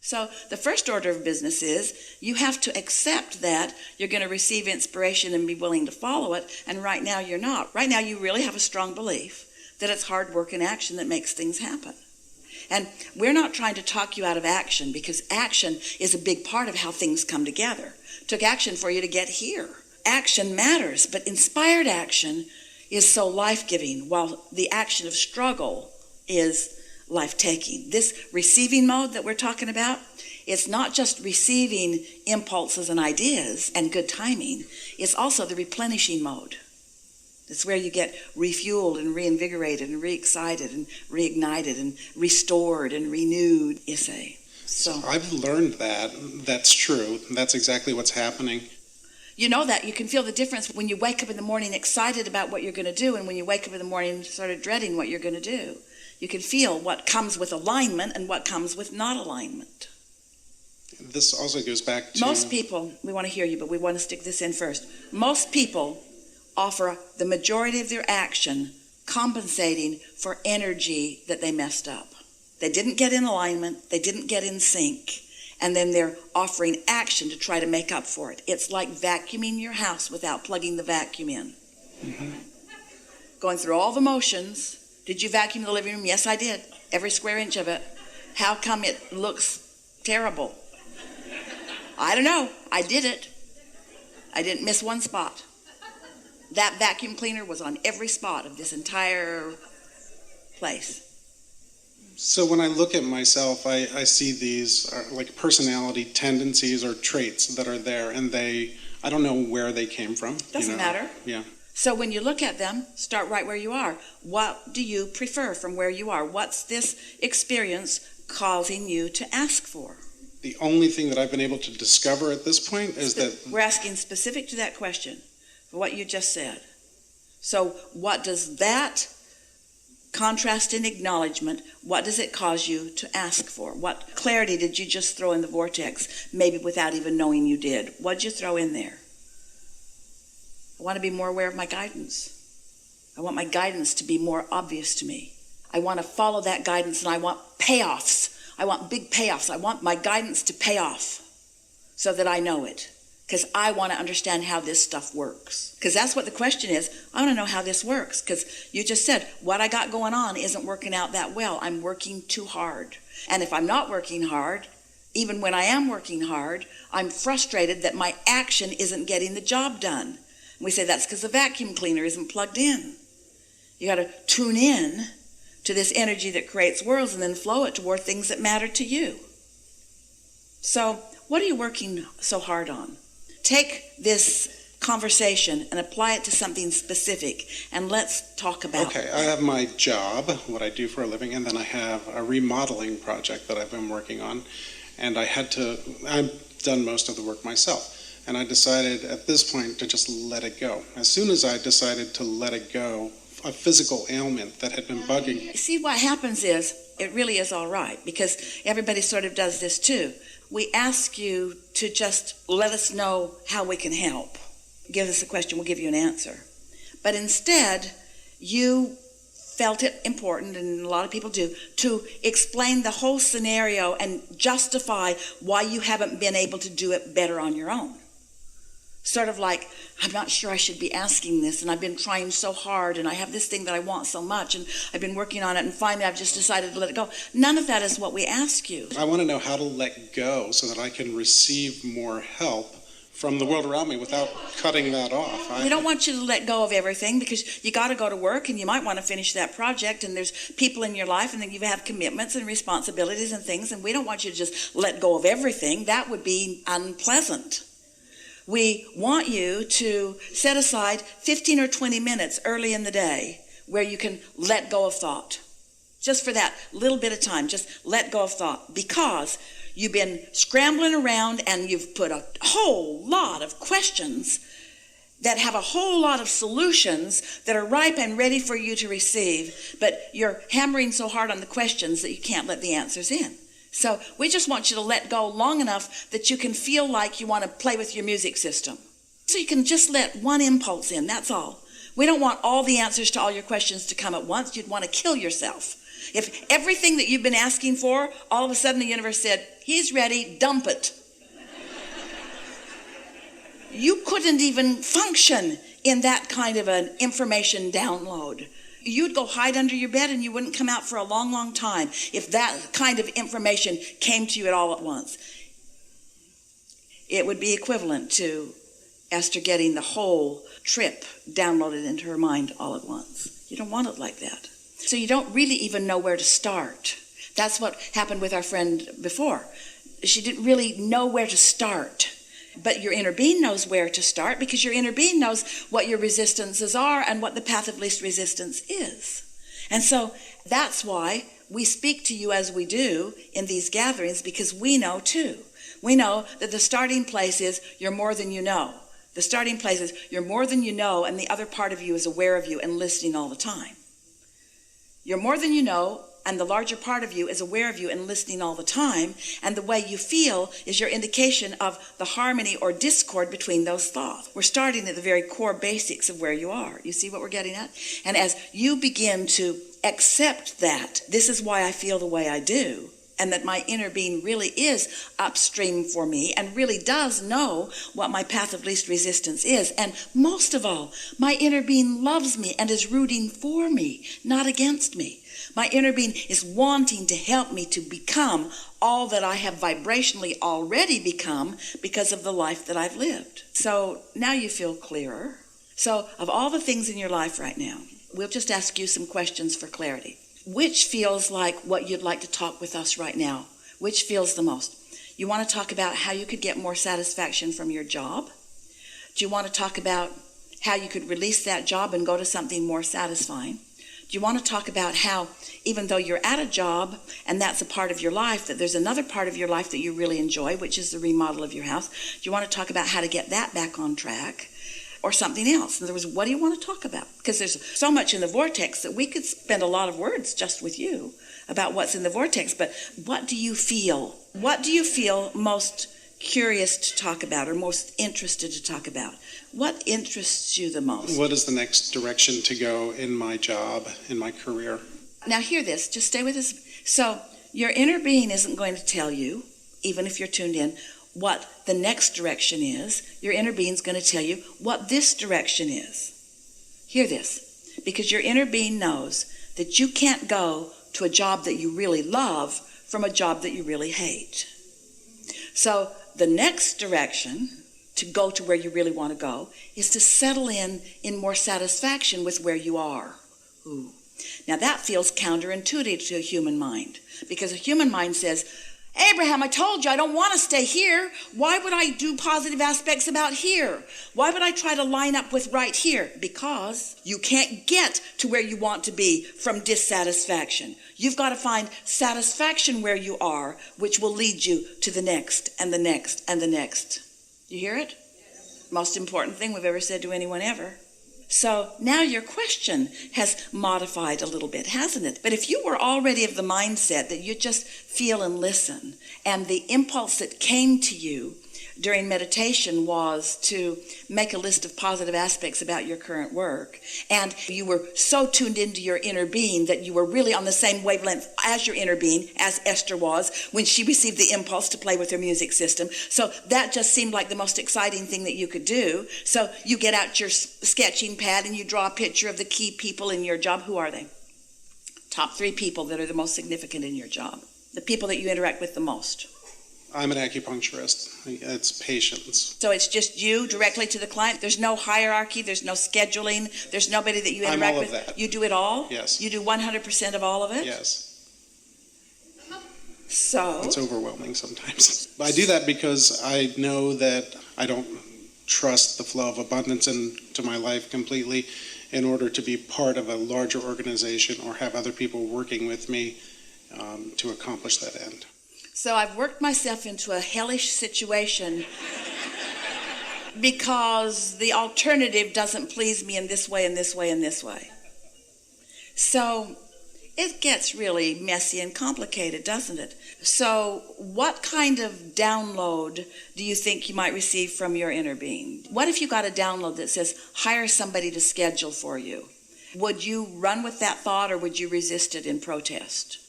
So the first order of business is you have to accept that you're going to receive inspiration and be willing to follow it, and right now you're not. Right now you really have a strong belief that it's hard work and action that makes things happen. And we're not trying to talk you out of action, because action is a big part of how things come together. It took action for you to get here. Action matters, but inspired action is so life-giving, while the action of struggle is life-taking. This receiving mode that we're talking about, it's not just receiving impulses and ideas and good timing, it's also the replenishing mode. It's where you get refueled and reinvigorated and re-excited and reignited and restored and renewed, you say. So I've learned that. That's true. That's exactly what's happening. You know that. You can feel the difference when you wake up in the morning excited about what you're going to do, and when you wake up in the morning sort of dreading what you're going to do. You can feel what comes with alignment and what comes with not alignment. This also goes back to... Most people, we want to hear you, but we want to stick this in first. Most people offer the majority of their action compensating for energy that they messed up. They didn't get in alignment, they didn't get in sync, and then they're offering action to try to make up for it. It's like vacuuming your house without plugging the vacuum in. Mm-hmm. Going through all the motions. Did you vacuum the living room? Yes, I did. Every square inch of it. How come it looks terrible? I don't know. I did it. I didn't miss one spot. That vacuum cleaner was on every spot of this entire place. So when I look at myself, I see these like personality tendencies or traits that are there, and I don't know where they came from. Doesn't matter. Yeah. So when you look at them, start right where you are. What do you prefer from where you are? What's this experience causing you to ask for? The only thing that I've been able to discover at this point is that... We're asking specific to that question, what you just said. So what does that contrast in acknowledgement, what does it cause you to ask for? What clarity did you just throw in the vortex, maybe without even knowing you did? What did you throw in there? I want to be more aware of my guidance. I want my guidance to be more obvious to me. I want to follow that guidance, and I want payoffs. I want big payoffs. I want my guidance to pay off so that I know it, because I want to understand how this stuff works. Because that's what the question is. I want to know how this works, because you just said, what I got going on isn't working out that well. I'm working too hard. And if I'm not working hard, even when I am working hard, I'm frustrated that my action isn't getting the job done. We say that's because the vacuum cleaner isn't plugged in. You got to tune in to this energy that creates worlds and then flow it toward things that matter to you. So what are you working so hard on? Take this conversation and apply it to something specific, and let's talk about it. Okay, I have my job, what I do for a living, and then I have a remodeling project that I've been working on, and I've done most of the work myself. And I decided at this point to just let it go. As soon as I decided to let it go, a physical ailment that had been bugging. See, what happens is, it really is all right, because everybody sort of does this too. We ask you to just let us know how we can help. Give us a question, we'll give you an answer. But instead, you felt it important, and a lot of people do, to explain the whole scenario and justify why you haven't been able to do it better on your own. Sort of like, I'm not sure I should be asking this, and I've been trying so hard, and I have this thing that I want so much, and I've been working on it, and finally I've just decided to let it go. None of that is what we ask you. I want to know how to let go so that I can receive more help from the world around me without cutting that off. We don't want you to let go of everything, because you got to go to work, and you might want to finish that project, and there's people in your life, and then you have commitments and responsibilities and things, and we don't want you to just let go of everything. That would be unpleasant. We want you to set aside 15 or 20 minutes early in the day where you can let go of thought. Just for that little bit of time, just let go of thought, because you've been scrambling around and you've put a whole lot of questions that have a whole lot of solutions that are ripe and ready for you to receive, but you're hammering so hard on the questions that you can't let the answers in. So we just want you to let go long enough that you can feel like you want to play with your music system. So you can just let one impulse in, that's all. We don't want all the answers to all your questions to come at once. You'd want to kill yourself. If everything that you've been asking for, all of a sudden the universe said, he's ready, dump it. You couldn't even function in that kind of an information download. You'd go hide under your bed and you wouldn't come out for a long, long time if that kind of information came to you at all at once. It would be equivalent to Esther getting the whole trip downloaded into her mind all at once. You don't want it like that. So you don't really even know where to start. That's what happened with our friend before. She didn't really know where to start. But your inner being knows where to start, because your inner being knows what your resistances are and what the path of least resistance is. And so that's why we speak to you as we do in these gatherings, because we know too. We know that the starting place is you're more than you know. The starting place is you're more than you know, and the other part of you is aware of you and listening all the time. You're more than you know, and the larger part of you is aware of you and listening all the time, and the way you feel is your indication of the harmony or discord between those thoughts. We're starting at the very core basics of where you are. You see what we're getting at? And as you begin to accept that, this is why I feel the way I do, and that my inner being really is upstream for me and really does know what my path of least resistance is. And most of all, my inner being loves me and is rooting for me, not against me. My inner being is wanting to help me to become all that I have vibrationally already become because of the life that I've lived. So now you feel clearer. So of all the things in your life right now, we'll just ask you some questions for clarity. Which feels like what you'd like to talk with us right now? Which feels the most? You want to talk about how you could get more satisfaction from your job? Do you want to talk about how you could release that job and go to something more satisfying? Do you want to talk about how, even though you're at a job and that's a part of your life, that there's another part of your life that you really enjoy, which is the remodel of your house? Do you want to talk about how to get that back on track? Or something else? In other words, what do you want to talk about? Because there's so much in the vortex that we could spend a lot of words just with you about what's in the vortex. But what do you feel? What do you feel most curious to talk about or most interested to talk about? What interests you the most? What is the next direction to go in my job, in my career? Now hear this, just stay with us. So your inner being isn't going to tell you, even if you're tuned in, what the next direction is. Your inner being's going to tell you what this direction is. Hear this, because your inner being knows that you can't go to a job that you really love from a job that you really hate. So the next direction to go to where you really want to go is to settle in more satisfaction with where you are. Ooh. Now that feels counterintuitive to a human mind, because a human mind says, Abraham, I told you I don't want to stay here. Why would I do positive aspects about here? Why would I try to line up with right here? Because you can't get to where you want to be from dissatisfaction. You've got to find satisfaction where you are, which will lead you to the next and the next and the next. You hear it? Yes. Most important thing we've ever said to anyone ever. So now your question has modified a little bit, hasn't it? But if you were already of the mindset that you just feel and listen, and the impulse that came to you during meditation was to make a list of positive aspects about your current work, and you were so tuned into your inner being that you were really on the same wavelength as your inner being, as Esther was when she received the impulse to play with her music system. So that just seemed like the most exciting thing that you could do. So you get out your sketching pad and you draw a picture of the key people in your job. Who are they? Top 3 people that are the most significant in your job. The people that you interact with the most. I'm an acupuncturist. It's patients. So it's just you directly to the client? There's no hierarchy, there's no scheduling, there's nobody that you interact with? I'm all of that. You do it all? Yes. You do 100% of all of it? Yes. So? It's overwhelming sometimes. I do that because I know that I don't trust the flow of abundance into my life completely in order to be part of a larger organization or have other people working with me to accomplish that end. So I've worked myself into a hellish situation because the alternative doesn't please me in this way and this way and this way. So it gets really messy and complicated, doesn't it? So what kind of download do you think you might receive from your inner being? What if you got a download that says, hire somebody to schedule for you? would you run with that thought or would you resist it in protest?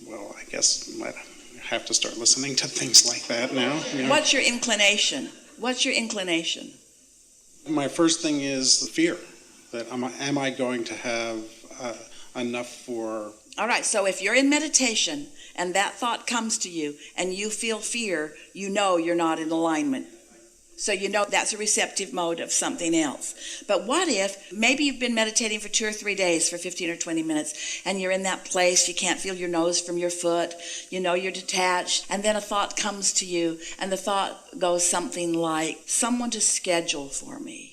Well, I guess I might have to start listening to things like that now. What's your inclination? What's your inclination? My first thing is the fear that am I going to have enough for... All right, so if you're in meditation and that thought comes to you and you feel fear, you know you're not in alignment. So you know that's a receptive mode of something else. But what if maybe you've been meditating for 2 or 3 days for 15 or 20 minutes and you're in that place, you can't feel your nose from your foot, you know you're detached, and then a thought comes to you and the thought goes something like, someone to schedule for me.